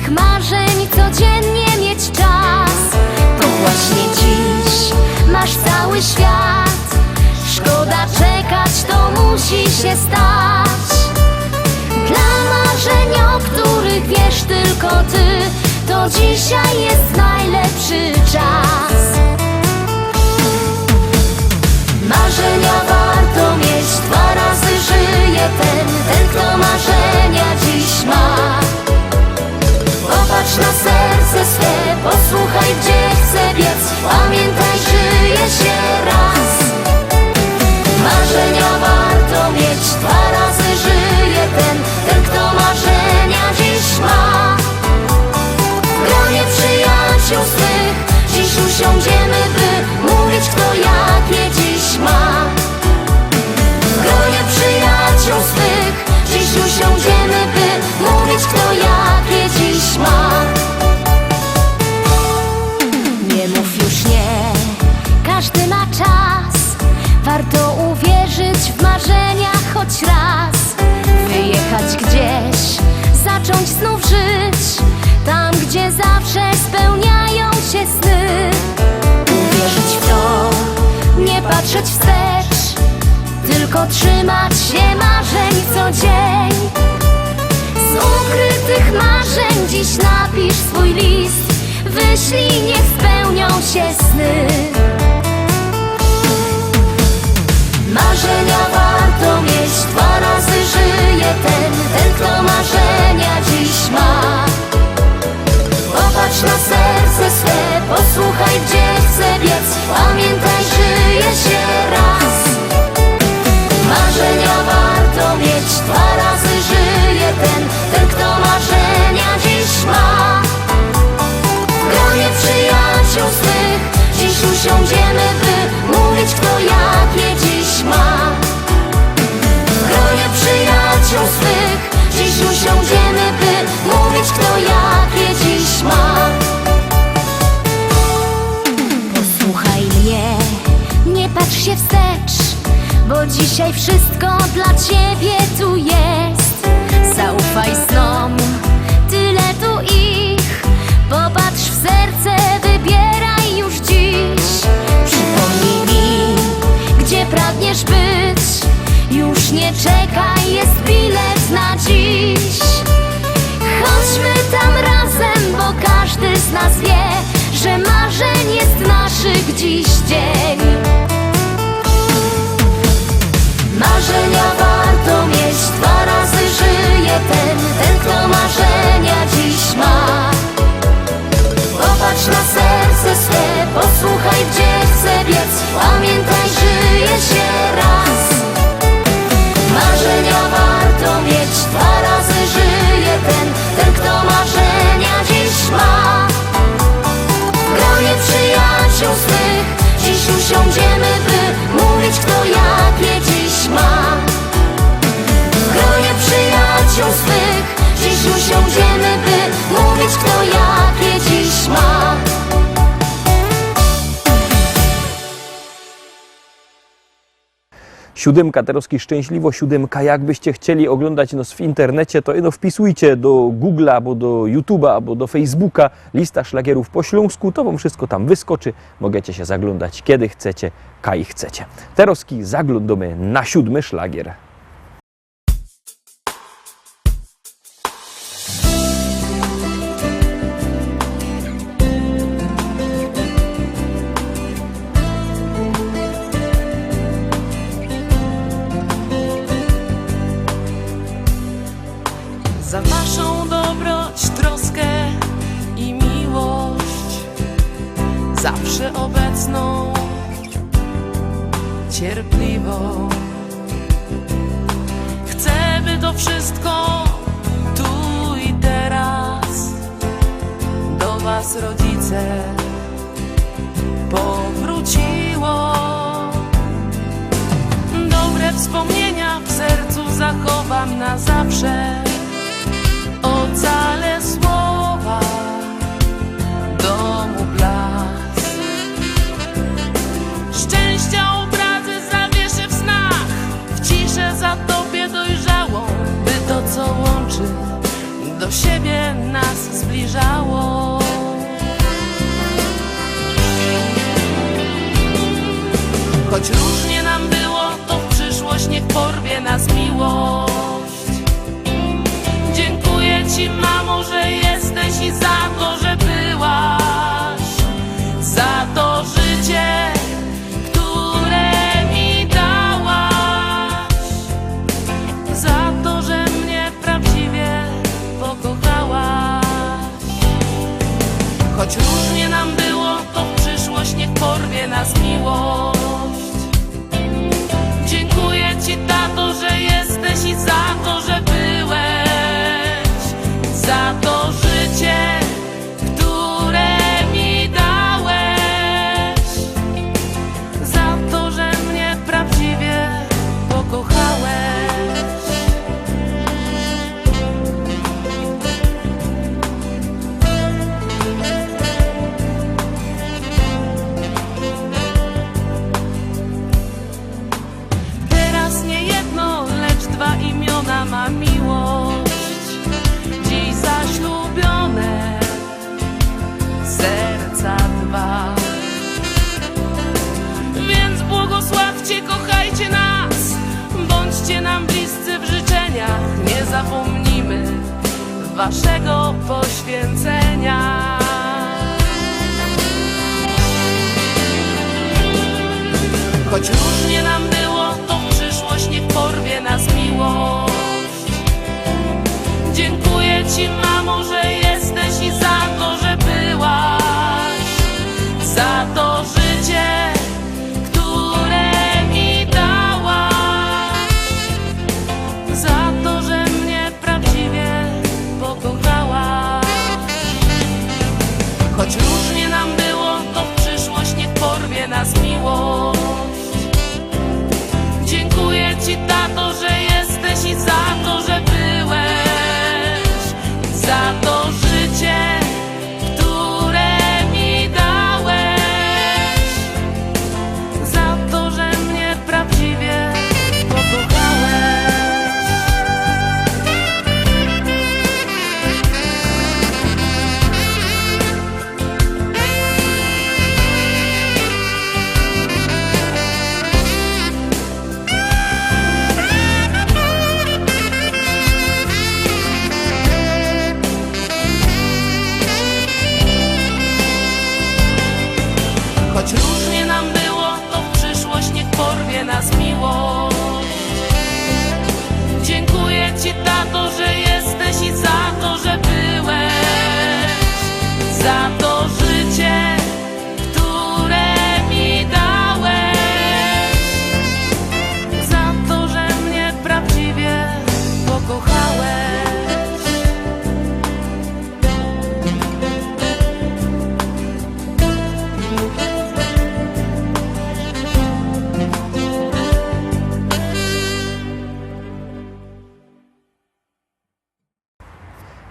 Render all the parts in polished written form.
tych marzeń codziennie mieć czas. To właśnie dziś masz cały świat. Szkoda czekać, to musi się stać. Dla marzeń, o których wiesz tylko ty, to dzisiaj jest najlepszy czas. Marzenia warto mieć, 2 razy żyje ten kto marzenia dziś ma. Popatrz na serce swe, posłuchaj, gdzie chce biec. Pamiętaj, żyje się raz. Marzenia warto mieć, 2 razy żyje ten kto marzenia dziś ma. W gronie przyjaciół swych dziś usiądziemy, by mówić, kto jakie dziś ma. W gronie przyjaciół swych dziś usiądziemy, by mówić, kto jakie dziś ma. Nie mów już nie, każdy ma czas. Warto uwierzyć w marzenia choć raz. Wyjechać gdzieś, zacząć znów żyć tam, gdzie zawsze spełniają się sny. Uwierzyć w to, nie patrzeć wstecz, tylko trzymać się marzeń co dzień. Z ukrytych marzeń dziś napisz swój list. Wyślij, niech spełnią się sny. Marzenia warto mieć, 2 razy żyje ten kto marzenia dziś ma. Popatrz na serce swe, posłuchaj, gdzie chce biec. Pamiętaj, żyje się raz. Marzenia warto mieć, 2 razy żyje ten kto marzenia dziś ma. W gronie przyjaciół swych dziś usiądziemy, by mówić, kto jakie dziś ma. W gronie przyjaciół swych dziś usiądziemy, by mówić, kto jakie dziś ma. Posłuchaj mnie, nie patrz się wstecz, bo dzisiaj wszystko dla ciebie tu jest. Zaufaj snom, tyle tu ich. Popatrz w serce, wybieraj już dziś. Przypomnij mi, gdzie pragniesz być. Już nie czekaj, jest bilet na dziś. Chodźmy tam razem, bo każdy z nas wie, że marzeń jest naszych dziś dzień. Marzenia warto mieć, 2 razy żyje ten kto marzenia dziś ma. Popatrz na serce swe, posłuchaj, gdzie chce biec. Pamiętaj, żyje się raz. Marzenia warto mieć, 2 razy żyje ten kto marzenia dziś ma. W gronie przyjaciół swych dziś usiądziemy, by mówić, kto jakie dziś ma. W gronie przyjaciół swych dziś usiądziemy, by mówić, kto jakie dziś ma. Siódemka, Terowski Szczęśliwo, 7. Jakbyście chcieli oglądać nas w internecie, to wpisujcie do Google'a, albo do YouTube'a, albo do Facebooka lista szlagierów po śląsku, to wam wszystko tam wyskoczy. Możecie się zaglądać kiedy chcecie, kaj chcecie. Terowski, zaglądamy na 7. szlagier. Za waszą dobroć, troskę i miłość, zawsze obecną, cierpliwą. Chcę, by to wszystko tu i teraz do was, rodzice, powróciło. Dobre wspomnienia w sercu zachowam na zawsze. Ocalę słowa, domu blask. Szczęścia obrazy zawieszę w snach, w ciszę zatopię dojrzałą, by to, co łączy, do siebie nas zbliżyć. za to życie, które mi dałeś, za to, że mnie prawdziwie pokochałeś. Teraz nie jedno, lecz dwa imiona ma miłość, dziś zaślubione, serca dwa. Więc błogosławcie, kochajcie nas, bądźcie nam bliscy w życzeniach, nie zapomnimy waszego poświęcenia. Choć różnie nam było, to w przyszłość niech porwie nas miłość. Dziękuję ci, mamo, że jesteś i za to, że byłaś, za to życie, które mi dałaś, za to, że mnie prawdziwie pokochałaś. Choć różnie nam było, to w przyszłość niech porwie nas miłość. Dziękuję ci, tato, że jesteś i za to, że byłeś, za to życie, które mi dałeś, za to, że mnie prawdziwie pokochałeś. Choć różnie nam było, to w przyszłość niech porwie nas miłość. Dziękuję ci, tato, że jesteś i za to, że byłeś, za to życie, które mi dałeś, za to, że mnie prawdziwie pokochałeś.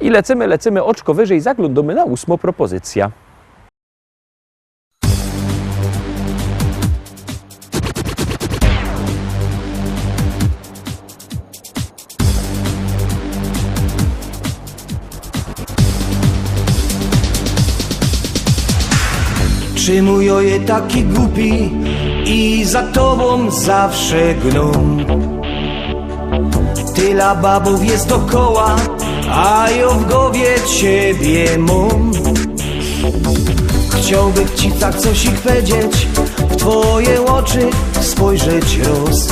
I lecimy oczko wyżej, zaglądamy na 8. propozycja. Czy mój oje taki głupi i za tobą zawsze gną? Tyle babów jest dokoła, a ja w głowie ciebie mam. Chciałbym ci tak coś ich powiedzieć, w twoje oczy spojrzeć roz.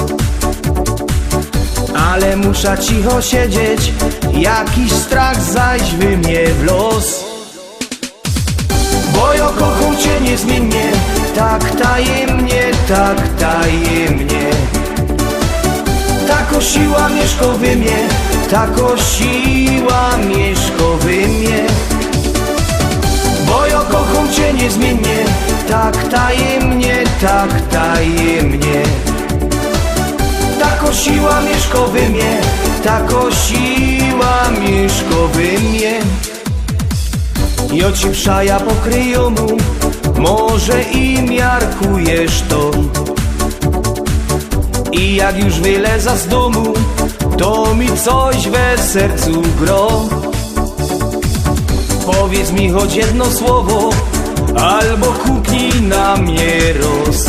Ale muszę cicho siedzieć, jakiś strach zaś wy mnie w los. Bo ja kocham cię niezmiennie, tak tajemnie, tak tajemnie. Tako siła mieszka we mnie, tako siła mieszka we mnie. Bo ja kocham cię niezmiennie, tak tajemnie, tak tajemnie. Tako siła mieszka we mnie, tako siła mieszka we mnie. Ja ci przaja pokryjomu, może i miarkujesz to. I jak już wyleza z domu, to mi coś we sercu gro. Powiedz mi choć jedno słowo, albo kupnij na mnie roz.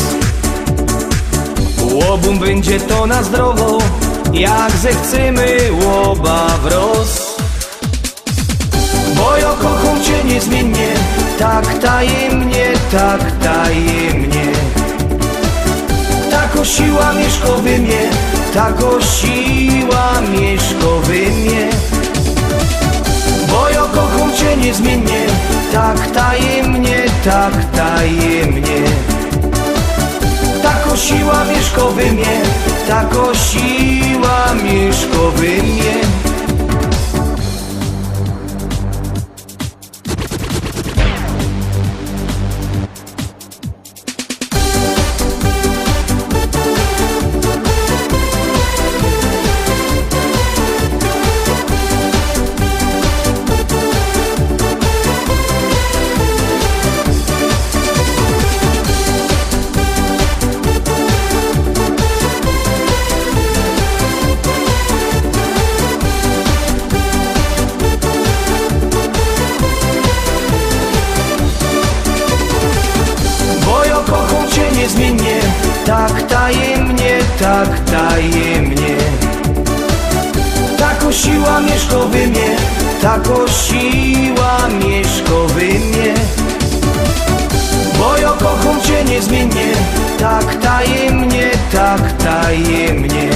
Łobum będzie to na zdrowo, jak zechcemy łoba wroz. Bo ja kocham cię niezmiennie, tak tajemnie, tak tajemnie. Tako siła mieszka we mnie, tako siła mieszka we mnie. Bo ja kocham cię niezmiennie, tak tajemnie, tak tajemnie. Tako siła mieszka we mnie, tako siła mieszka we mnie. tajemnie. Tako siła mieszko we mnie, tako siła mieszko we mnie. Bo ja kocham Cię niezmiennie, tak tajemnie, tak tajemnie.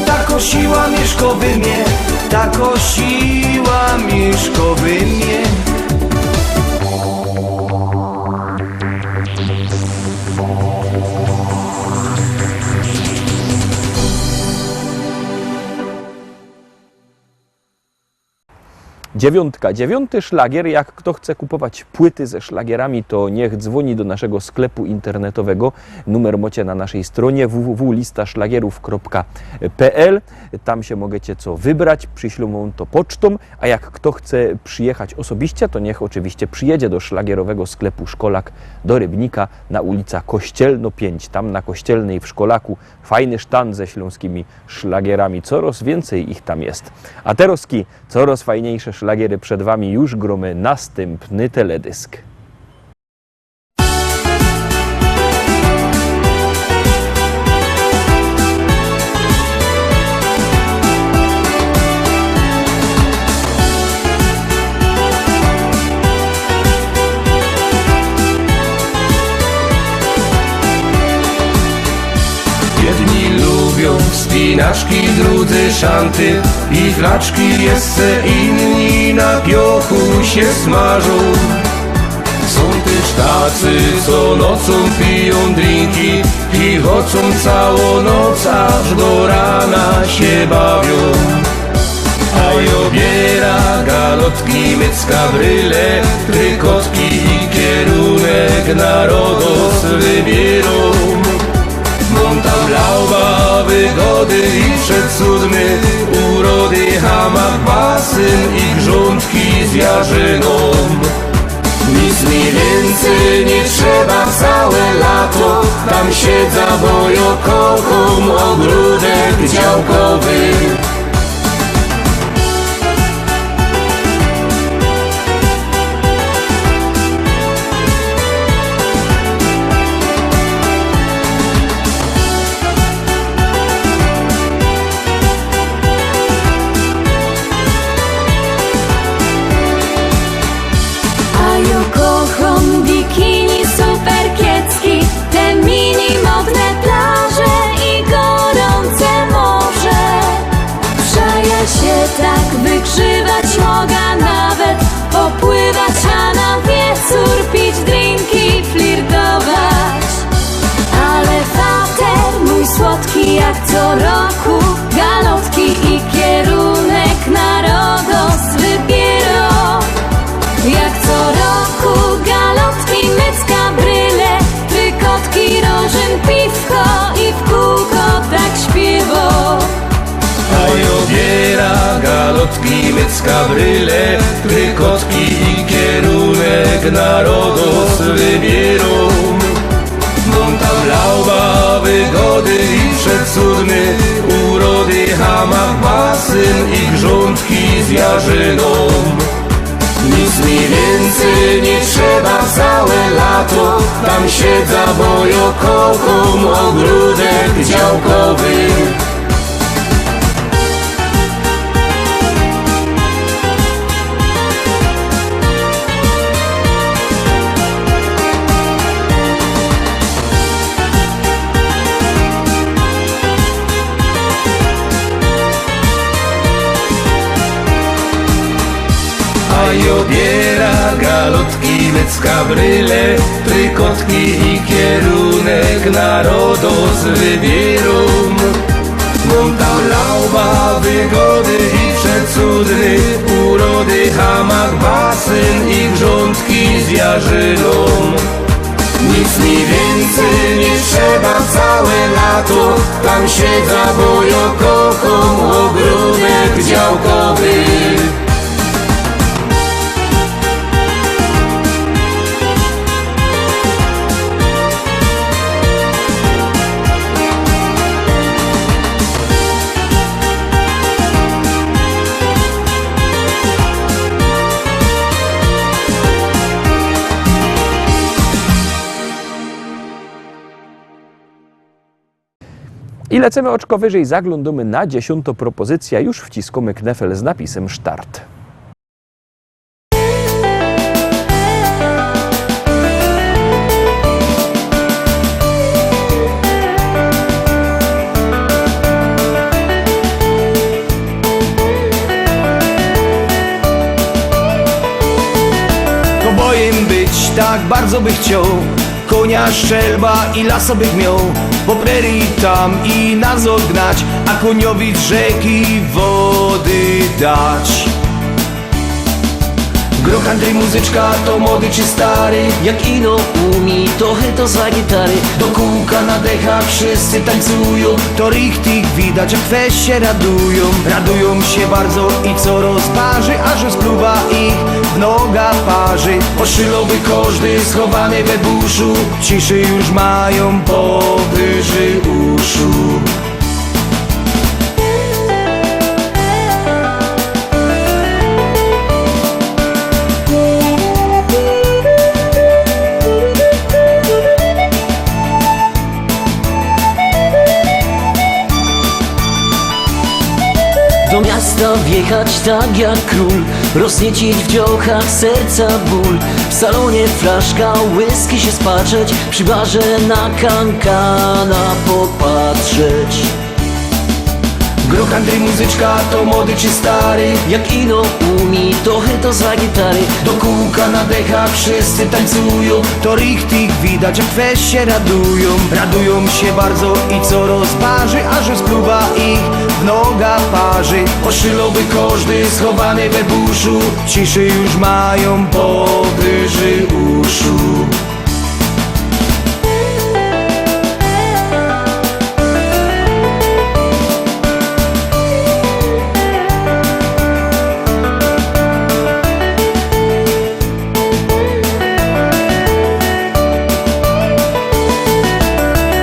Tako siła mieszko we mnie, tako siła mieszko we mnie. Dziewiątka. Dziewiąty szlagier. Jak kto chce kupować płyty ze szlagierami, to niech dzwoni do naszego sklepu internetowego. Numer macie na naszej stronie www.listaszlagierów.pl. Tam się możecie co wybrać, przyślą wam to pocztą, a jak kto chce przyjechać osobiście, to niech oczywiście przyjedzie do szlagierowego sklepu Szkolak do Rybnika na ulica Kościelno 5. Tam na Kościelnej w Szkolaku fajny sztan ze śląskimi szlagierami. Coraz więcej ich tam jest. A teroski, coraz fajniejsze szlagiery przed Wami, już gromy następny teledysk. Jedni lubią wspinaczki, drudzy szanty i flaczki, jeszcze inni na piochu się smażą. Są też tacy, co nocą piją drinki i chodzą całą noc, aż do rana się bawią. A obiera galotki, mycka, bryle, trykotki i kierunek na Rodos wybierą. Montablauba, wygody i przecudny, urody, hamak, basyn i grządki z jarzyną. Nic mi więcej nie trzeba całe lato, tam siedza, bo ja kocham ogródek działkowy. Tak wykrzywać mogę, nawet popływać, a na wieczór pić drinki, flirtować. Ale fater mój słodki, jak co roku galotki i kierunek na Rodos wybierą. Jak co roku galotki, mycka, bryle, trykotki, rożyn, piwko i w kółko tak śpiewą. A obiera galotki, mycka, bryle, trykotki i kierunek na Rodos wybierą. Montablauba, wygody i przecudny, urody, hamak, basyn i grządki z jarzyną. Nic mi więcej nie trzeba całe lato, tam siedza, bo ja kocham ogródek działkowy. Obiera galotki, mycka, bryle, trykotki i kierunek na Rodos wybierą. Montablauba, wygody i przecudny, urody, hamak, basyn i grządki z jarzyną. Nic mi więcej nie trzeba całe lato, tam siedza, bo ja kocham ogródek działkowy. I lecimy oczko wyżej, zaglądamy na 10. propozycja, już wciskamy knefel z napisem start. Kobojem być tak bardzo by chciał, konia szczelba i lasa bych miał, po prerii tam i nas odgnać, a koniowi z rzeki wody dać. Groch Andrzej muzyczka to młody czy stary, Jak ino umi, to chyto za gitary. do kółka na dechach wszyscy tańcują, to richtig widać jak weź się radują. Radują się bardzo i co rozparzy, aż rozpluwa ich w noga parzy. Oszylowy każdy schowany we buszu, ciszy już mają powyżej uszu. Do miasta wjechać tak jak król, rozniecić w dziołchach serca ból. W salonie flaszka whisky się spatrzeć, przy barze na kankana popatrzeć. Groch Andrzej muzyczka to młody czy stary, Jak ino umi, to chyto za gitary. do kółka na dechach wszyscy tańcują, to richtig widać jak weź się radują. Radują się bardzo i co rozparzy, aż rozpluwa ich w noga parzy. Oszylowy każdy schowany we buszu, ciszy już mają powyżej uszu.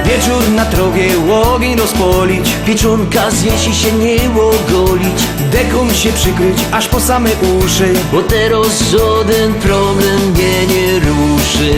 Wieczór na trowie ogień rozpolić, Pieczonka zjeść i się nie ogolić, deką się przykryć aż po same uszy. bo teraz żaden problem mnie nie ruszy.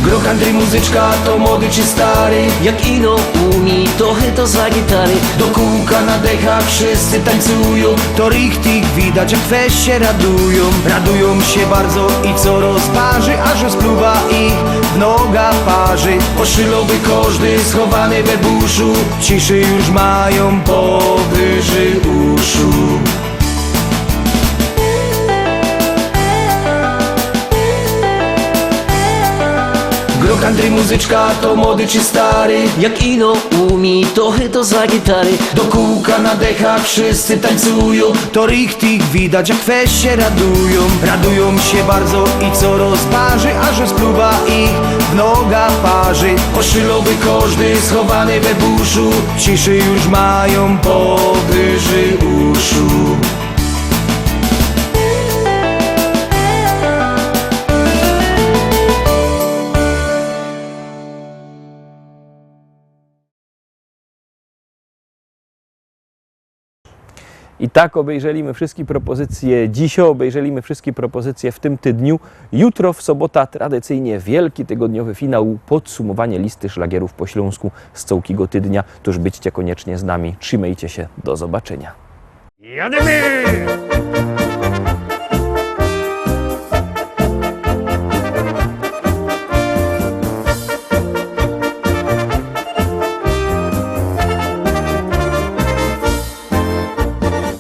Groch Andrzej muzyczka to młody czy stary, Jak ino umi, to chyto za gitary. do kółka na dechach wszyscy tańcują, to richtig widać jak weź się radują. Radują się bardzo i co rozparzy, aż rozpluwa ich w noga parzy. Oszylowy każdy schowany we buszu, ciszy już mają powyżej uszu. Groch Andrzej muzyczka to młody czy stary, Jak ino umi, to chyto za gitary. do kółka na dechach wszyscy tańcują, to richtig widać jak weź się radują. Radują się bardzo i co rozparzy, aż rozpluwa ich w noga parzy. Oszylowy każdy schowany we buszu, ciszy już mają powyżej uszu. I tak obejrzeliśmy wszystkie propozycje dzisiaj, obejrzeliśmy wszystkie propozycje w tym tygodniu. Jutro w sobota tradycyjnie wielki tygodniowy finał, podsumowanie listy szlagierów po śląsku z całego tygodnia. Toż byćcie koniecznie z nami, trzymajcie się, do zobaczenia. Jademy!